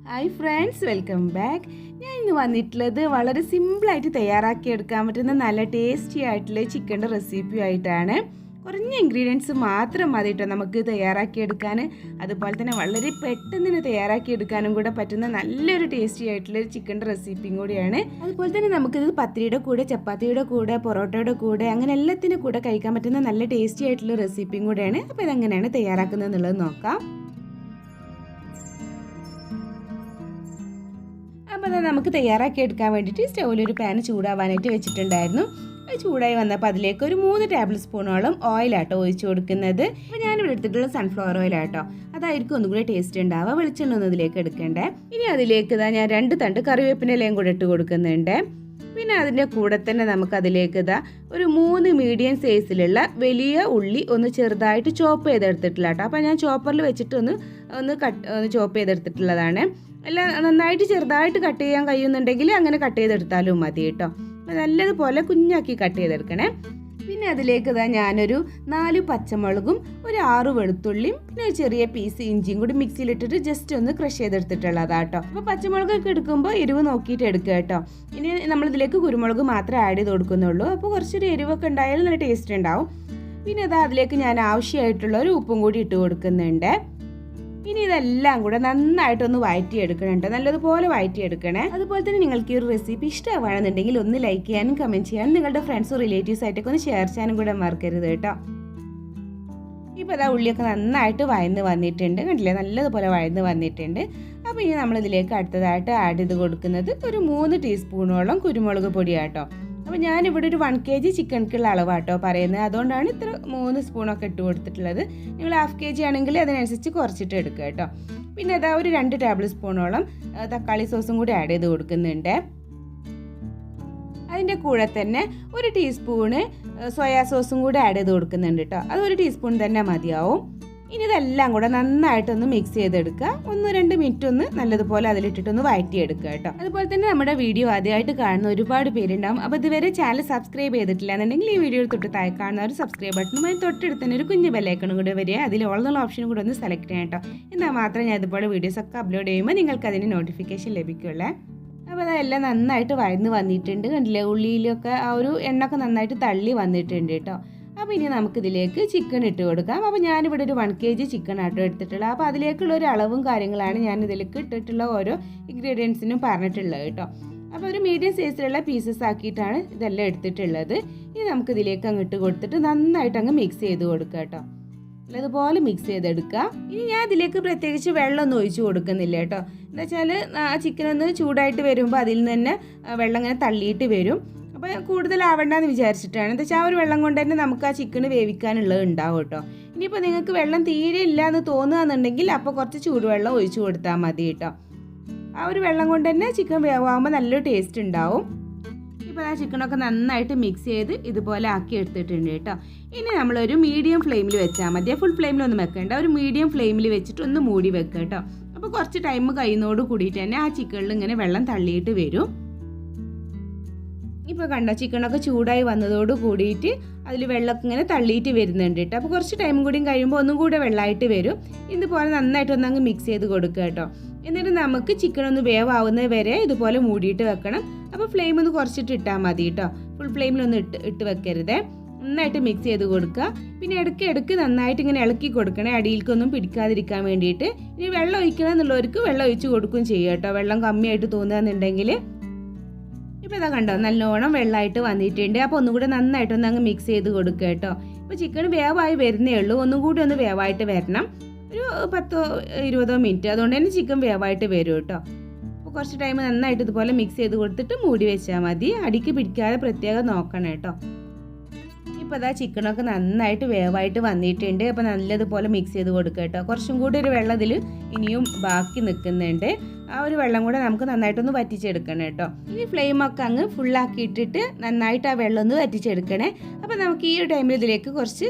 Hi friends, welcome back. ഞാൻ ഇന്ന് വന്നിട്ടുള്ളത് വളരെ സിമ്പിളായിട്ട് തയ്യാറാക്കിയെടുക്കാൻ പറ്റുന്ന നല്ല ടേസ്റ്റി ആയിട്ടുള്ള ചിക്കൻ്റെ റെസിപ്പി ആയിട്ടാണ്. കുറഞ്ഞ ഇൻഗ്രീഡിയൻസ് മാത്രം മതി കേട്ടോ നമുക്ക് തയ്യാറാക്കിയെടുക്കാൻ. അതുപോലെ തന്നെ വളരെ പെട്ടെന്ന് തന്നെ തയ്യാറാക്കിയെടുക്കാനും കൂടെ പറ്റുന്ന നല്ലൊരു ടേസ്റ്റി ആയിട്ടുള്ള ചിക്കൻ്റെ റെസിപ്പിയും കൂടിയാണ്. അതുപോലെ തന്നെ നമുക്കിത് പത്തിരിയുടെ കൂടെ, ചപ്പാത്തിയുടെ കൂടെ, പൊറോട്ടയുടെ കൂടെ, അങ്ങനെ എല്ലാത്തിൻ്റെ കൂടെ കഴിക്കാൻ പറ്റുന്ന നല്ല ടേസ്റ്റി ആയിട്ടുള്ള റെസിപ്പിയും കൂടെയാണ്. അപ്പോൾ ഇതെങ്ങനെയാണ് തയ്യാറാക്കുന്നത് എന്നുള്ളത് നോക്കാം. അപ്പോൾ അത് നമുക്ക് തയ്യാറാക്കി എടുക്കാൻ വേണ്ടിയിട്ട് സ്റ്റൗവിലൊരു പാൻ ചൂടാവാനായിട്ട് വെച്ചിട്ടുണ്ടായിരുന്നു. അത് ചൂടായി വന്നപ്പോൾ അതിലേക്ക് ഒരു 3 ടേബിൾ സ്പൂണോളം ഓയിലാട്ടോ ഒഴിച്ച് കൊടുക്കുന്നത്. അപ്പോൾ ഞാനിവിടെ എടുത്തിട്ടുള്ള സൺഫ്ലവർ ഓയിലാട്ടോ, അതായിരിക്കും ഒന്നും കൂടി ടേസ്റ്റ് ഉണ്ടാവുക. വെളിച്ചെണ്ണ ഒന്നും ഇതിലേക്ക് എടുക്കണ്ടേ. ഇനി അതിലേക്ക് ഞാൻ 2 തണ്ട് കറിവേപ്പിൻ്റെ ഇലയും കൂടെ ഇട്ട് കൊടുക്കുന്നുണ്ട്. പിന്നെ അതിൻ്റെ കൂടെ തന്നെ നമുക്ക് അതിലേക്ക് ഒരു 3 മീഡിയം സൈസിലുള്ള വലിയ ഉള്ളി ഒന്ന് ചെറുതായിട്ട് ചോപ്പ് ചെയ്തെടുത്തിട്ടില്ല കേട്ടോ. അപ്പോൾ ഞാൻ ചോപ്പറിൽ വെച്ചിട്ട് ഒന്ന് ചോപ്പ് ചെയ്തെടുത്തിട്ടുള്ളതാണ്. എല്ലാം നന്നായിട്ട് ചെറുതായിട്ട് കട്ട് ചെയ്യാൻ കഴിയുന്നുണ്ടെങ്കിൽ അങ്ങനെ കട്ട് ചെയ്തെടുത്താലും മതി കേട്ടോ. നല്ലതുപോലെ കുഞ്ഞാക്കി കട്ട് ചെയ്തെടുക്കണേ. പിന്നെ അതിലേക്ക് ഞാനൊരു 4 പച്ചമുളകും ഒരു 6 വെളുത്തുള്ളിയും പിന്നെ ഒരു ചെറിയ പീസ് ഇഞ്ചിയും കൂടി മിക്സിയിലിട്ടിട്ട് ജസ്റ്റ് ഒന്ന് ക്രഷ് ചെയ്തെടുത്തിട്ടുള്ളതാട്ടോ. അപ്പോൾ പച്ചമുളകൊക്കെ എടുക്കുമ്പോൾ എരിവ് നോക്കിയിട്ട് എടുക്കുക കേട്ടോ. ഇനി നമ്മളിതിലേക്ക് കുരുമുളക് മാത്രമേ ആഡ് ചെയ്ത് കൊടുക്കുന്നുള്ളൂ. അപ്പോൾ കുറച്ചൊരു എരിവൊക്കെ ഉണ്ടായാലും നല്ല ടേസ്റ്റ് ഉണ്ടാവും. പിന്നെ അതിലേക്ക് ഞാൻ ആവശ്യമായിട്ടുള്ള ഒരു ഉപ്പും കൂടി ഇട്ട് കൊടുക്കുന്നുണ്ട്. ഇനി ഇതെല്ലാം കൂടെ നന്നായിട്ടൊന്ന് വഴറ്റിയെടുക്കണം, നല്ലതുപോലെ വഴറ്റിയെടുക്കണേ. അതുപോലെ തന്നെ നിങ്ങൾക്ക് ഈ ഒരു റെസിപ്പി ഇഷ്ടമാണെന്നുണ്ടെങ്കിൽ ഒന്ന് ലൈക്ക് ചെയ്യാനും കമൻറ്റ് ചെയ്യാനും നിങ്ങളുടെ ഫ്രണ്ട്സും റിലേറ്റീവ്സ് ആയിട്ടൊക്കെ ഒന്ന് ഷെയർ ചെയ്യാനും കൂടെ മറക്കരുത് കേട്ടോ. ഇപ്പോൾ ഉള്ളിയൊക്കെ നന്നായിട്ട് വഴന്ന് വന്നിട്ടുണ്ട്, കണ്ടില്ലേ, നല്ലതുപോലെ വഴന്ന് വന്നിട്ടുണ്ട്. അപ്പോൾ ഇനി നമ്മളിതിലേക്ക് അടുത്തതായിട്ട് ആഡ് ചെയ്ത് കൊടുക്കുന്നത് ഒരു 3 ടീസ്പൂണോളം കുരുമുളക് പൊടിയാട്ടോ. അപ്പോൾ ഞാനിവിടെ ഒരു 1 kg ചിക്കൻക്കുള്ള അളവാട്ടോ പറയുന്നത്, അതുകൊണ്ടാണ് ഇത്ര 3 സ്പൂണൊക്കെ ഇട്ട് കൊടുത്തിട്ടുള്ളത്. നിങ്ങൾ 1/2 kg ആണെങ്കിൽ അതിനനുസരിച്ച് കുറച്ചിട്ട് എടുക്കുക കേട്ടോ. പിന്നെ ഒരു 2 ടേബിൾ സ്പൂണോളം തക്കാളി സോസും കൂടി ആഡ് ചെയ്ത് കൊടുക്കുന്നുണ്ട്. അതിൻ്റെ കൂടെ തന്നെ ഒരു ടീസ്പൂണ് സോയാ സോസും കൂടി ആഡ് ചെയ്ത് കൊടുക്കുന്നുണ്ട് കേട്ടോ. അത് 1 ടീസ്പൂൺ തന്നെ മതിയാവും. ഇനി ഇതെല്ലാം കൂടെ നന്നായിട്ടൊന്ന് മിക്സ് ചെയ്തെടുക്കുക. 1-2 മിനിറ്റ് ഒന്ന് നല്ലതുപോലെ അതിലിട്ടിട്ടൊന്ന് വഴറ്റിയെടുക്കുക കേട്ടോ. അതുപോലെ തന്നെ നമ്മുടെ വീഡിയോ ആദ്യമായിട്ട് കാണുന്ന ഒരുപാട് പേരുണ്ടാവും. അപ്പോൾ ഇതുവരെ ചാനൽ സബ്സ്ക്രൈബ് ചെയ്തിട്ടില്ല എന്നുണ്ടെങ്കിൽ ഈ വീഡിയോ തൊട്ട് താഴെ കാണുന്ന ഒരു സബ്സ്ക്രൈബ് ബട്ടണുമായി തൊട്ടടുത്ത് തന്നെ ഒരു കുഞ്ഞ് ബെല്ലൈക്കണും കൂടെ വരിക. അതിൽ ഓൾ എന്നുള്ള ഓപ്ഷനും കൂടെ ഒന്ന് സെലക്ട് ചെയ്യാം കേട്ടോ. എന്നാൽ മാത്രമേ ഞാൻ ഇതുപോലെ വീഡിയോസൊക്കെ അപ്ലോഡ് ചെയ്യുമ്പോൾ നിങ്ങൾക്ക് അതിന് നോട്ടിഫിക്കേഷൻ ലഭിക്കുള്ളൂ. അപ്പോൾ അതെല്ലാം നന്നായിട്ട് വഴന്ന് വന്നിട്ടുണ്ട്, കണ്ടില്ലേ, ഉള്ളിയിലൊക്കെ ആ ഒരു എണ്ണയൊക്കെ നന്നായിട്ട് തള്ളി വന്നിട്ടുണ്ട് കേട്ടോ. അപ്പോൾ ഇനി നമുക്കിതിലേക്ക് ചിക്കൻ ഇട്ട് കൊടുക്കാം. അപ്പോൾ ഞാനിവിടെ ഒരു 1 kg ചിക്കൻ ആട്ടോ എടുത്തിട്ടുള്ളത്. അപ്പോൾ അതിലേക്കുള്ള ഒരു അളവും കാര്യങ്ങളാണ് ഞാൻ ഇതിലേക്ക് ഇട്ടിട്ടുള്ള ഓരോ ഇൻഗ്രീഡിയൻസിനും പറഞ്ഞിട്ടുള്ളത് കേട്ടോ. അപ്പോൾ ഒരു മീഡിയം സൈസിലുള്ള പീസസ് ആക്കിയിട്ടാണ് ഇതെല്ലാം എടുത്തിട്ടുള്ളത്. ഇനി നമുക്കിതിലേക്ക് അങ്ങ് ഇട്ട് കൊടുത്തിട്ട് നന്നായിട്ട് അങ്ങ് മിക്സ് ചെയ്ത് കൊടുക്കുക കേട്ടോ. അതുപോലെ മിക്സ് ചെയ്തെടുക്കുക. ഇനി ഞാൻ ഇതിലേക്ക് പ്രത്യേകിച്ച് വെള്ളമൊന്നും ഒഴിച്ച് കൊടുക്കുന്നില്ല കേട്ടോ. എന്താ വെച്ചാൽ ആ ചിക്കൻ ഒന്ന് ചൂടായിട്ട് വരുമ്പോൾ അതിൽ നിന്ന് തന്നെ വെള്ളം ഇങ്ങനെ തള്ളിയിട്ട് വരും. അപ്പോൾ കൂടുതലാവണ്ടെന്ന് വിചാരിച്ചിട്ടാണ്. എന്താ വെച്ചാൽ ആ ഒരു വെള്ളം കൊണ്ട് തന്നെ നമുക്ക് ആ ചിക്കന് വേവിക്കാനുള്ളത് ഉണ്ടാവും കേട്ടോ. ഇനിയിപ്പോൾ നിങ്ങൾക്ക് വെള്ളം തീരെ ഇല്ല എന്ന് തോന്നുകയെന്നുണ്ടെങ്കിൽ അപ്പോൾ കുറച്ച് ചൂടുവെള്ളം ഒഴിച്ച് കൊടുത്താൽ മതി കേട്ടോ. ആ ഒരു വെള്ളം കൊണ്ട് തന്നെ ചിക്കൻ വേവാകുമ്പോൾ നല്ലൊരു ടേസ്റ്റ് ഉണ്ടാവും. ഇപ്പോൾ ആ ചിക്കനൊക്കെ നന്നായിട്ട് മിക്സ് ചെയ്ത് ഇതുപോലെ ആക്കി എടുത്തിട്ടുണ്ട് കേട്ടോ. ഇനി നമ്മളൊരു മീഡിയം ഫ്ലെയിമിൽ വെച്ചാൽ മതി, ഫുൾ ഫ്ലെയിമിലൊന്നും വെക്കേണ്ട, ഒരു മീഡിയം ഫ്ലെയിമിൽ വെച്ചിട്ട് ഒന്ന് മൂടി വെക്കുക കേട്ടോ. അപ്പോൾ കുറച്ച് ടൈം കഴിയുന്നതോട് കൂടിയിട്ട് തന്നെ ആ ചിക്കനിൽ ഇങ്ങനെ വെള്ളം തള്ളിയിട്ട് വരും. ഇപ്പോൾ കണ്ടോ, ചിക്കനൊക്കെ ചൂടായി വന്നതോട് കൂടിയിട്ട് അതിൽ വെള്ളമൊക്കെ ഇങ്ങനെ തള്ളിയിട്ട് വരുന്നുണ്ട് കേട്ടോ. അപ്പോൾ കുറച്ച് ടൈം കൂടിയും കഴിയുമ്പോൾ ഒന്നും കൂടെ വെള്ളമായിട്ട് വരും. ഇതുപോലെ നന്നായിട്ടൊന്ന് അങ്ങ് മിക്സ് ചെയ്ത് കൊടുക്കുക കേട്ടോ. എന്നിട്ട് നമുക്ക് ചിക്കൻ ഒന്ന് വേവാവുന്നത് വരെ ഇതുപോലെ മൂടിയിട്ട് വെക്കണം. അപ്പോൾ ഫ്ലെയിം ഒന്ന് കുറച്ചിട്ട് ഇട്ടാൽ മതി കേട്ടോ, ഫുൾ ഫ്ലെയിമിലൊന്നും ഇട്ട് വെക്കരുത്. നന്നായിട്ട് മിക്സ് ചെയ്ത് കൊടുക്കുക. പിന്നെ ഇടയ്ക്ക് നന്നായിട്ട് ഇങ്ങനെ ഇളക്കി കൊടുക്കണേ, അടിയിലേക്കൊന്നും പിടിക്കാതിരിക്കാൻ വേണ്ടിയിട്ട്. ഇനി വെള്ളം ഒഴിക്കണം എന്നുള്ളവർക്ക് വെള്ളം ഒഴിച്ച് കൊടുക്കുകയും ചെയ്യുക കേട്ടോ, വെള്ളം കമ്മിയായിട്ട് തോന്നുകയെന്നുണ്ടെങ്കിൽ. ഇപ്പോൾ കണ്ടോ, നല്ലോണം വെള്ളമായിട്ട് വന്നിട്ടുണ്ട്. അപ്പോൾ ഒന്നും കൂടെ നന്നായിട്ടൊന്ന് അങ്ങ് മിക്സ് ചെയ്ത് കൊടുക്കുക കേട്ടോ. ഇപ്പോൾ ചിക്കൻ വേവായി വരുന്നേ ഉള്ളൂ, ഒന്നും കൂടി ഒന്ന് വേവായിട്ട് വരണം, ഒരു 10-20 മിനിറ്റ്. അതുകൊണ്ട് തന്നെ ചിക്കൻ വേവായിട്ട് വരും കേട്ടോ. അപ്പോൾ കുറച്ച് ടൈം നന്നായിട്ട് ഇതുപോലെ മിക്സ് ചെയ്ത് കൊടുത്തിട്ട് മൂടി വെച്ചാൽ മതി. അടിക്ക് പിടിക്കാതെ പ്രത്യേകം നോക്കണം കേട്ടോ. ഇപ്പോൾ ചിക്കനൊക്കെ നന്നായിട്ട് വേവായിട്ട് വന്നിട്ടുണ്ട്. അപ്പോൾ നല്ലതുപോലെ മിക്സ് ചെയ്ത് കൊടുക്കുക കേട്ടോ. കുറച്ചും കൂടി ഒരു വെള്ളം ഇതിൽ ഇനിയും ബാക്കി നിൽക്കുന്നുണ്ട്. ആ ഒരു വെള്ളം കൂടെ നമുക്ക് നന്നായിട്ടൊന്ന് വറ്റിച്ചെടുക്കണം കേട്ടോ. ഇനി ഫ്ലെയിമൊക്കെ അങ്ങ് ഫുള്ളാക്കി ഇട്ടിട്ട് നന്നായിട്ട് ആ വെള്ളം ഒന്ന് വറ്റിച്ചെടുക്കണേ. അപ്പോൾ നമുക്ക് ഈ ഒരു ടൈമിൽ ഇതിലേക്ക് കുറച്ച്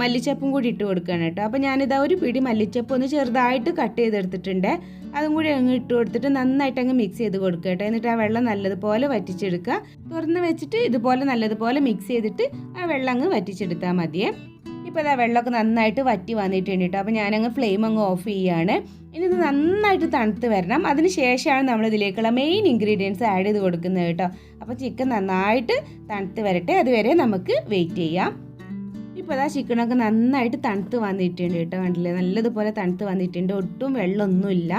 മല്ലിച്ചപ്പും കൂടി ഇട്ട് കൊടുക്കണം കേട്ടോ. അപ്പോൾ ഞാനിതാ ഒരു പിടി മല്ലിച്ചപ്പ് ഒന്ന് ചെറുതായിട്ട് കട്ട് ചെയ്തെടുത്തിട്ടുണ്ട്. അതും കൂടി അങ്ങ് ഇട്ട് കൊടുത്തിട്ട് നന്നായിട്ട് അങ്ങ് മിക്സ് ചെയ്ത് കൊടുക്കുക കേട്ടോ. എന്നിട്ട് ആ വെള്ളം നല്ലതുപോലെ വറ്റിച്ചെടുക്കുക. തുറന്ന് വെച്ചിട്ട് ഇതുപോലെ നല്ലതുപോലെ മിക്സ് ചെയ്തിട്ട് ആ വെള്ളം അങ്ങ് വറ്റിച്ചെടുത്താൽ മതിയേ. ഇപ്പോൾ ഇതാ വെള്ളമൊക്കെ നന്നായിട്ട് വറ്റി വന്നിട്ടുണ്ട് കേട്ടോ. അപ്പോൾ ഞാനങ്ങ് ഫ്ലെയിം അങ്ങ് ഓഫ് ചെയ്യുകയാണ്. ഇനി ഇത് നന്നായിട്ട് തണുത്ത് വരണം. അതിന് ശേഷമാണ് നമ്മൾ ഇതിലേക്കുള്ള മെയിൻ ഇൻഗ്രീഡിയൻസ് ആഡ് ചെയ്ത് കൊടുക്കുന്നത് കേട്ടോ. അപ്പോൾ ചിക്കൻ നന്നായിട്ട് തണുത്ത് വരട്ടെ, അതുവരെ നമുക്ക് വെയിറ്റ് ചെയ്യാം. ഇപ്പോൾ അതാ ചിക്കനൊക്കെ നന്നായിട്ട് തണുത്ത് വന്നിട്ടുണ്ട് കേട്ടോ. കണ്ടില്ലേ, നല്ലതുപോലെ തണുത്ത് വന്നിട്ടുണ്ട്, ഒട്ടും വെള്ളമൊന്നുമില്ല.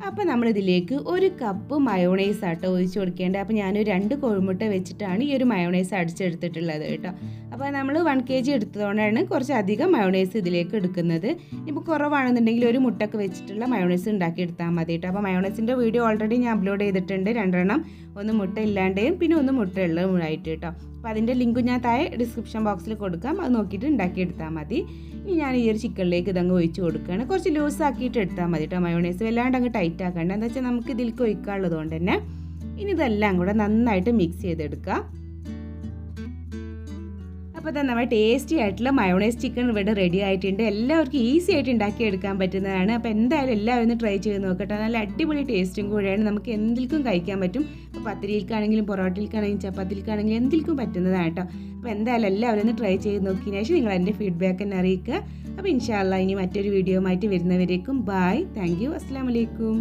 അപ്പോൾ നമ്മളിതിലേക്ക് 1 കപ്പ് മയോണൈസ് ആട്ടോ ഒഴിച്ച് കൊടുക്കേണ്ടത്. അപ്പോൾ ഞാനൊരു 2 കോഴിമുട്ട വെച്ചിട്ടാണ് ഈ ഒരു മയോണൈസ് അടിച്ചെടുത്തിട്ടുള്ളത് കേട്ടോ. അപ്പോൾ നമ്മൾ 1 kg എടുത്തതുകൊണ്ടാണ് കുറച്ചധികം മയോണൈസ് ഇതിലേക്ക് എടുക്കുന്നത്. ഇപ്പോൾ കുറവാണെന്നുണ്ടെങ്കിൽ 1 മുട്ടൊക്കെ വെച്ചിട്ടുള്ള മയോണൈസ് ഉണ്ടാക്കിയെടുത്താൽ മതി കേട്ടോ. അപ്പോൾ മയോണൈസിൻ്റെ വീഡിയോ ഓൾറെഡി ഞാൻ അപ്ലോഡ് ചെയ്തിട്ടുണ്ട്, 2 എണ്ണം, 1 മുട്ട ഇല്ലാണ്ടേയും പിന്നെ 1 മുട്ട ഉള്ളതുമായിട്ട് കേട്ടോ. അപ്പോൾ അതിൻ്റെ ലിങ്ക് ഞാൻ താഴെ ഡിസ്ക്രിപ്ഷൻ ബോക്സിൽ കൊടുക്കാം, അത് നോക്കിയിട്ട് ഉണ്ടാക്കിയെടുത്താൽ മതി. ഇനി ഞാൻ ഈ ഒരു ചിക്കനിലേക്ക് ഇതങ്ങ് ഒഴിച്ച് കൊടുക്കുകയാണ്. കുറച്ച് ലൂസ് ആക്കിയിട്ട് എടുത്താൽ മതി കേട്ടോ മയോണൈസ്, വല്ലാണ്ട് അങ്ങ് ടൈറ്റ് ആക്കണ്ട, എന്താ വെച്ചാൽ നമുക്ക് ഇതിലേക്ക് ഒഴിക്കാനുള്ളത് കൊണ്ട് തന്നെ. ഇനി ഇതെല്ലാം കൂടെ നന്നായിട്ട് മിക്സ് ചെയ്തെടുക്കുക. അപ്പോൾ തന്നെ നമ്മൾ ടേസ്റ്റി ആയിട്ടുള്ള മയോണൈസ് ചിക്കൻ ഇവിടെ റെഡി ആയിട്ടുണ്ട്. എല്ലാവർക്കും ഈസി ആയിട്ട് ഉണ്ടാക്കിയെടുക്കാൻ പറ്റുന്നതാണ്. അപ്പോൾ എന്തായാലും എല്ലാവരും ഒന്ന് ട്രൈ ചെയ്ത് നോക്കട്ടെ. നല്ല അടിപൊളി ടേസ്റ്റും കൂടെയാണ്, നമുക്ക് എന്തിൽക്കും കഴിക്കാൻ പറ്റും. ഇപ്പോൾ പത്തിരിയിൽക്കാണെങ്കിലും പൊറോട്ടയിൽക്കാണെങ്കിലും ചപ്പാത്തിയിൽക്കാണെങ്കിലും എന്തിൽക്കും പറ്റുന്നതാണ് കേട്ടോ. അപ്പോൾ എന്തായാലും എല്ലാവരും ഒന്ന് ട്രൈ ചെയ്ത് നോക്കിയതിന് ശേഷം നിങ്ങൾ എൻ്റെ ഫീഡ്ബാക്ക് എന്നെ അറിയിക്കുക. അപ്പോൾ ഇൻഷാ അല്ലാഹ് ഇനി മറ്റൊരു വീഡിയോ ആയിട്ട് വരുന്നവരേക്കും ബായ്, താങ്ക് യു, അസ്സലാമു അലൈക്കും.